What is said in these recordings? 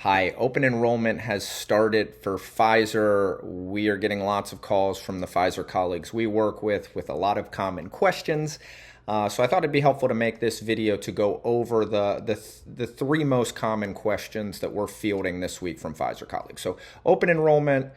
Hi, open enrollment has started for Pfizer. We are getting lots of calls from the Pfizer colleagues we work with a lot of common questions. So I thought it'd be helpful to make this video to go over the three most common questions that we're fielding this week from Pfizer colleagues. So open enrollment,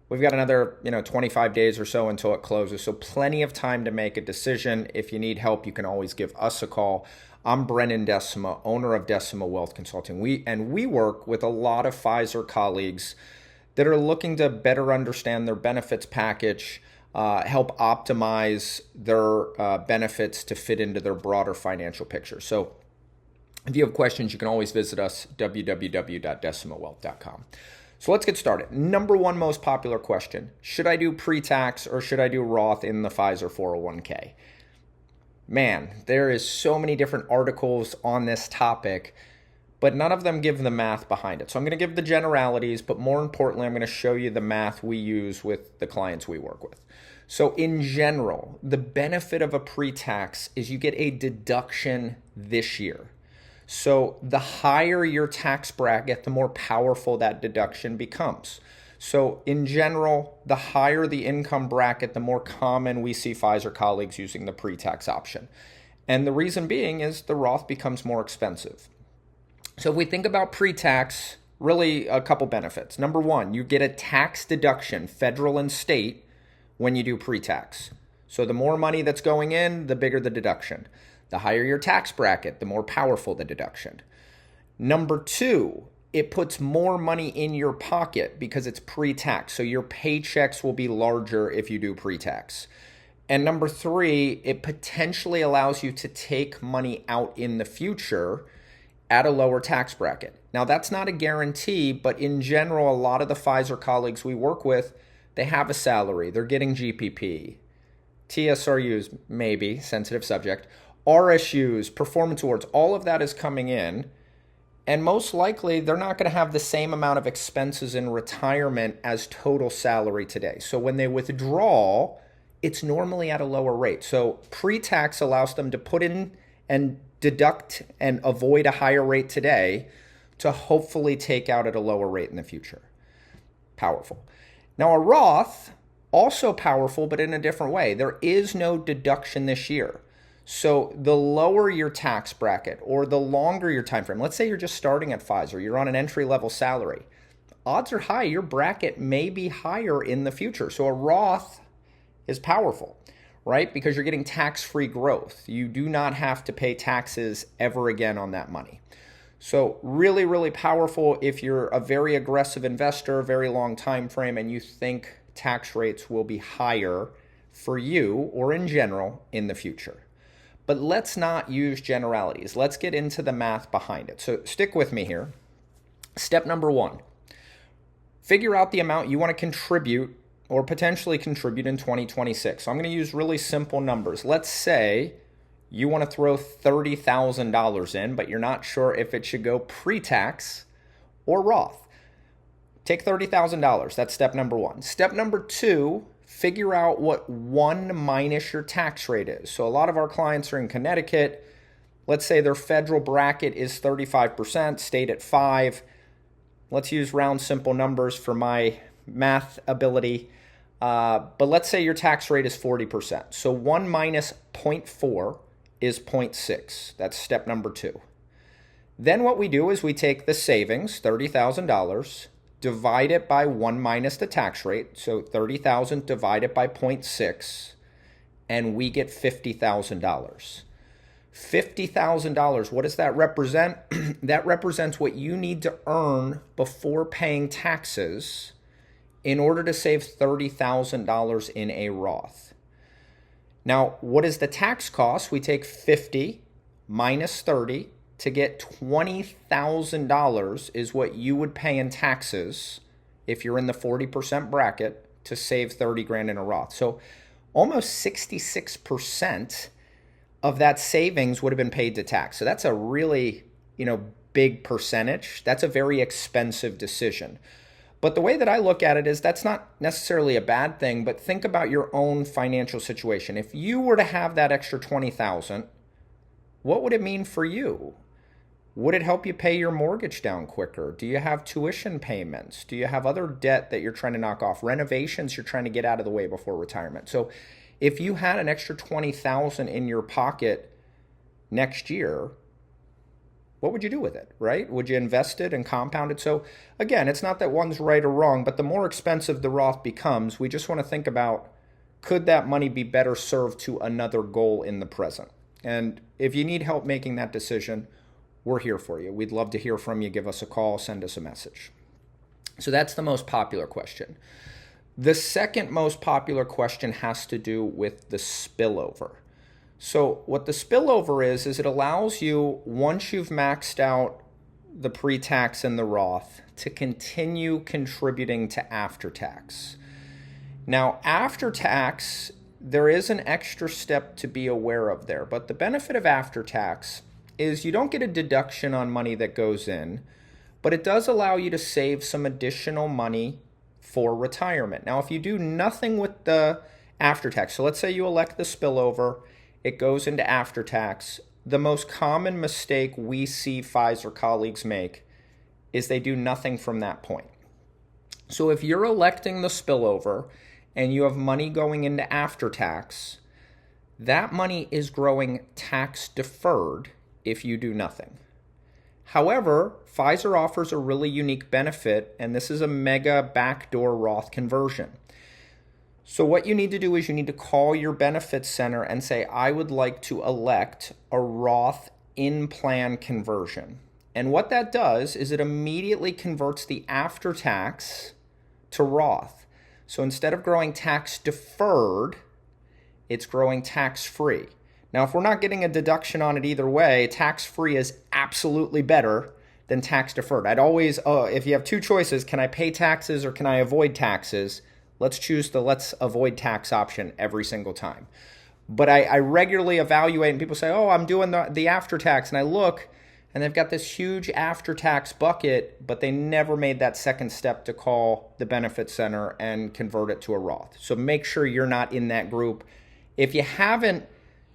we've got another 25 days or so until it closes. So plenty of time to make a decision. If you need help, you can always give us a call. I'm Brennan Decima, owner of Decima Wealth Consulting. We work with a lot of Pfizer colleagues that are looking to better understand their benefits package, help optimize their benefits to fit into their broader financial picture. So if you have questions, you can always visit us, www.decimawealth.com. So let's get started. Number one most popular question, should I do pre-tax or should I do Roth in the Pfizer 401k? Man, there is so many different articles on this topic, but none of them give the math behind it. So I'm going to give the generalities, but more importantly, I'm going to show you the math we use with the clients we work with. So in general, the benefit of a pre-tax is you get a deduction this year. So the higher your tax bracket, the more powerful that deduction becomes. So in general, the higher the income bracket, the more common we see Pfizer colleagues using the pre-tax option. And the reason being is the Roth becomes more expensive. So if we think about pre-tax, really a couple benefits. Number one, you get a tax deduction, federal and state, when you do pre-tax. So the more money that's going in, the bigger the deduction. The higher your tax bracket, the more powerful the deduction. Number two, it puts more money in your pocket because it's pre-tax. So your paychecks will be larger if you do pre-tax. And number three, it potentially allows you to take money out in the future at a lower tax bracket. Now, that's not a guarantee, but in general, a lot of the Pfizer colleagues we work with, they have a salary. They're getting GPP, TSRUs, maybe, sensitive subject, RSUs, performance awards, all of that is coming in. And most likely, they're not going to have the same amount of expenses in retirement as total salary today. So when they withdraw, it's normally at a lower rate. So pre-tax allows them to put in and deduct and avoid a higher rate today to hopefully take out at a lower rate in the future. Powerful. Now a Roth, also powerful, but in a different way. There is no deduction this year. So the lower your tax bracket or the longer your time frame, let's say you're just starting at Pfizer, you're on an entry-level salary, odds are high your bracket may be higher in the future. So a Roth is powerful, right? Because you're getting tax-free growth. You do not have to pay taxes ever again on that money. So really, really powerful if you're a very aggressive investor, very long time frame, and you think tax rates will be higher for you or in general in the future. But let's not use generalities. Let's get into the math behind it. So stick with me here. Step number one, figure out the amount you want to contribute or potentially contribute in 2026. So I'm going to use really simple numbers. Let's say you want to throw $30,000 in, but you're not sure if it should go pre-tax or Roth. Take $30,000. That's step number one. Step number two, figure out what 1 minus your tax rate is. So a lot of our clients are in Connecticut. Let's say their federal bracket is 35%, state at 5%. Let's use round simple numbers for my math ability. But let's say your tax rate is 40%. So 1 minus 0.4 is 0.6. That's step number two. Then what we do is we take the savings, $30,000, divide it by 1 minus the tax rate, so 30,000 divided by 0.6, and we get $50,000. $50,000, what does that represent? That represents what you need to earn before paying taxes in order to save $30,000 in a Roth. Now, what is the tax cost? We take 50 minus 30 to get $20,000 is what you would pay in taxes if you're in the 40% bracket to save 30 grand in a Roth. So almost 66% of that savings would have been paid to tax. So that's a really, big percentage. That's a very expensive decision. But the way that I look at it is that's not necessarily a bad thing, but think about your own financial situation. If you were to have that extra $20,000, what would it mean for you? Would it help you pay your mortgage down quicker? Do you have tuition payments? Do you have other debt that you're trying to knock off? Renovations you're trying to get out of the way before retirement? So if you had an extra $20,000 in your pocket next year, what would you do with it, right? Would you invest it and compound it? So again, it's not that one's right or wrong, but the more expensive the Roth becomes, we just want to think about, could that money be better served to another goal in the present? And if you need help making that decision, we're here for you. We'd love to hear from you. Give us a call, send us a message. So that's the most popular question. The second most popular question has to do with the spillover. So what the spillover is it allows you, once you've maxed out the pre-tax and the Roth, to continue contributing to after-tax. Now, after-tax, there is an extra step to be aware of there, but the benefit of after-tax is you don't get a deduction on money that goes in, but it does allow you to save some additional money for retirement. Now, if you do nothing with the after-tax, so let's say you elect the spillover, it goes into after-tax. The most common mistake we see Pfizer colleagues make is they do nothing from that point. So if you're electing the spillover and you have money going into after-tax, that money is growing tax deferred if you do nothing. However, Pfizer offers a really unique benefit, and this is a Mega Backdoor Roth Conversion. So what you need to do is you need to call your benefits center and say, I would like to elect a Roth in-plan conversion. And what that does is it immediately converts the after-tax to Roth. So instead of growing tax deferred, it's growing tax-free. Now, if we're not getting a deduction on it either way, tax-free is absolutely better than tax deferred. I'd always, if you have two choices, can I pay taxes or can I avoid taxes? Let's choose the let's avoid tax option every single time. But I regularly evaluate, and people say, oh, I'm doing the after-tax, and I look, and they've got this huge after-tax bucket, but they never made that second step to call the benefit center and convert it to a Roth. So make sure you're not in that group. If you haven't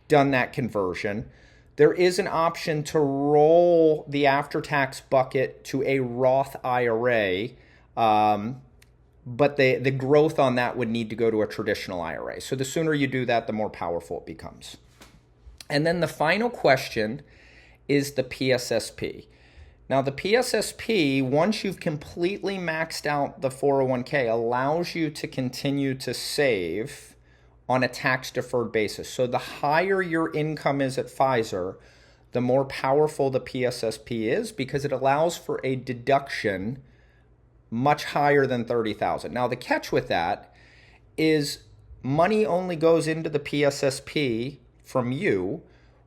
done that conversion, there is an option to roll the after-tax bucket to a Roth IRA, but the growth on that would need to go to a traditional IRA. So the sooner you do that, the more powerful it becomes. And then the final question is the PSSP. Now the PSSP, once you've completely maxed out the 401k, allows you to continue to save on a tax-deferred basis. So the higher your income is at Pfizer, the more powerful the PSSP is because it allows for a deduction much higher than $30,000. Now the catch with that is money only goes into the PSSP from you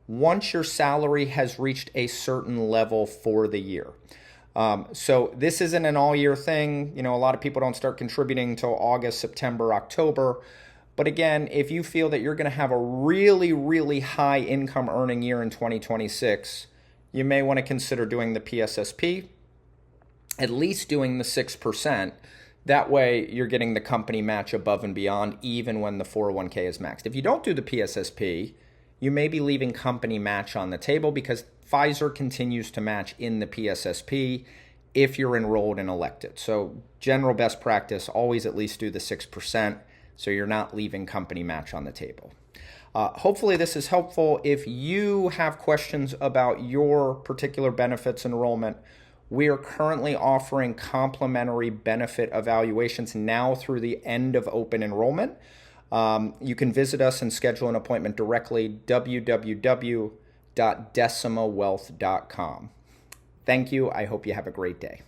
once your salary has reached a certain level for the year. So this isn't an all-year thing. You know, a lot of people don't start contributing until August, September, October. But again, if you feel that you're going to have a really, really high income earning year in 2026, you may want to consider doing the PSSP, at least doing the 6%. That way you're getting the company match above and beyond, even when the 401k is maxed. If you don't do the PSSP, you may be leaving company match on the table because Pfizer continues to match in the PSSP if you're enrolled and elected. So general best practice, always at least do the 6%. So you're not leaving company match on the table. Hopefully this is helpful. If you have questions about your particular benefits enrollment, we are currently offering complimentary benefit evaluations now through the end of open enrollment. You can visit us and schedule an appointment directly, www.decimawealth.com. Thank you. I hope you have a great day.